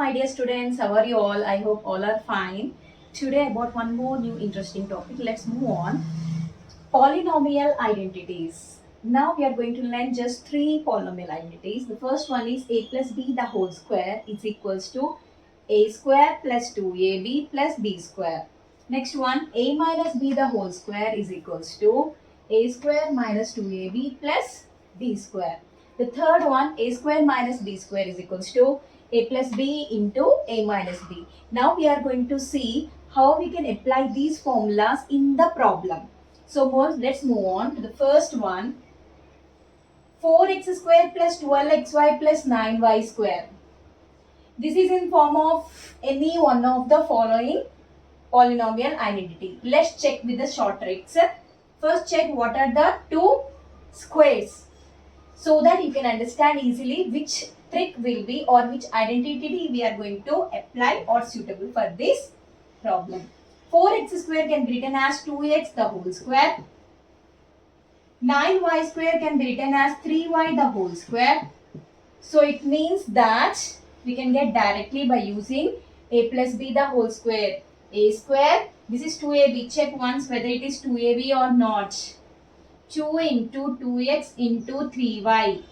my dear students, how are you all? I hope all are fine. Today I brought one more new interesting topic. Let's move on. Polynomial identities. Now we are going to learn just three polynomial identities. The first one is a plus b the whole square is equals to a square plus 2ab plus b square. Next one, a minus b the whole square is equals to a square minus 2ab plus b square. The third one, a square minus b square is equals to a plus b into a minus b. Now we are going to see how we can apply these formulas in the problem. So let's move on to the first one. 4x square plus 12xy plus 9y square. This is in form of any one of the following polynomial identity. Let's check with the short tricks. First check what are the two squares, so that you can understand easily which trick will be or which identity we are going to apply or suitable for this problem. 4x square can be written as 2x the whole square. 9y square can be written as 3y the whole square. So it means that we can get directly by using a plus b the whole square. A square, this is 2ab. Check once whether it is 2ab or not. 2 into 2x into 3y.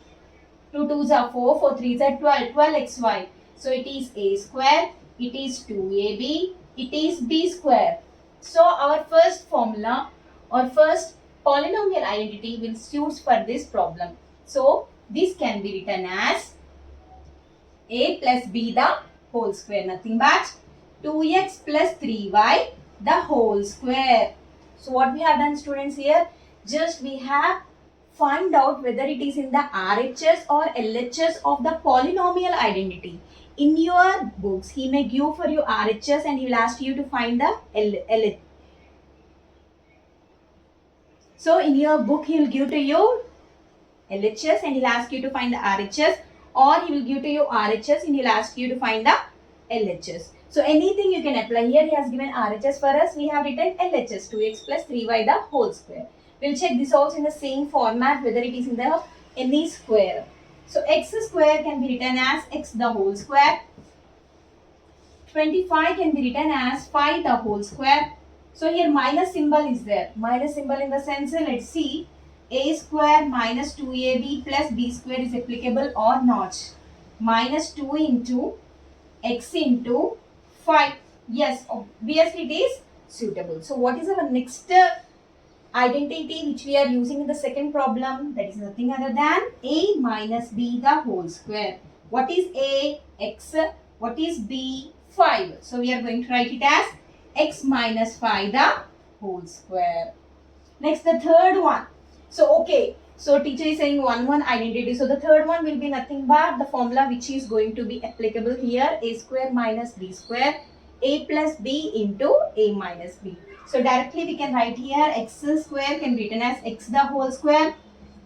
2 2s are 4, 4 3s are 12, 12xy. So it is a square, it is 2ab, it is b square. So our first formula or first polynomial identity will suit for this problem. So this can be written as a plus b the whole square, nothing but 2x plus 3y the whole square. So what we have done, students, here, just we have find out whether it is in the RHS or LHS of the polynomial identity. In your books, he may give for you RHS and he will ask you to find the LHS. So in your book, he will give to you LHS and he will ask you to find the RHS, or he will give to you RHS and he will ask you to find the LHS. So anything you can apply. Here he has given RHS for us. We have written LHS, 2x plus 3y the whole square. We'll check this also in the same format whether it is in the any square. So x square can be written as x the whole square. 25 can be written as 5 the whole square. So here minus symbol is there. Minus symbol in the sense, let's see, a square minus 2ab plus b square is applicable or not. Minus 2 into x into 5. Yes, obviously it is suitable. So what is our next identity which we are using in the second problem? That is nothing other than a minus b the whole square. What is a? X. What is b? 5. So we are going to write it as x minus 5 the whole square. Next, the third one. So okay, so teacher is saying one identity. So the third one will be nothing but the formula which is going to be applicable here, a square minus b square, a plus b into a minus b. So directly we can write here x square can be written as x the whole square.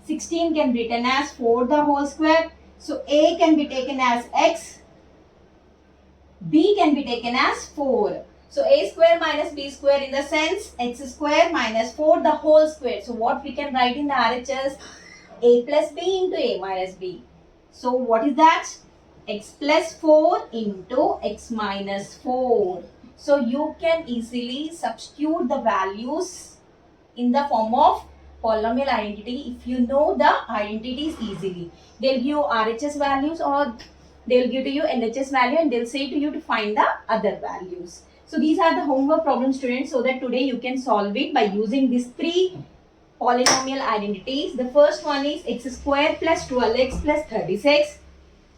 16 can be written as 4 the whole square. So a can be taken as x, b can be taken as 4. So a square minus b square in the sense x square minus 4 the whole square. So what we can write in the RHS? A plus b into a minus b. So what is that? X plus 4 into x minus 4. So you can easily substitute the values in the form of polynomial identity if you know the identities easily. They'll give you RHS values or they'll give to you LHS value and they'll say to you to find the other values. So these are the homework problems, students, so that today you can solve it by using these three polynomial identities. The first one is x square plus 12x plus 36.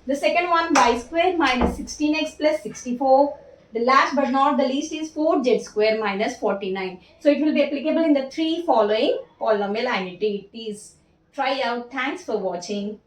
The second one, y square minus 16x plus 64. The last but not the least is 4z square minus 49. So it will be applicable in the three following polynomial identities. Try out. Thanks for watching.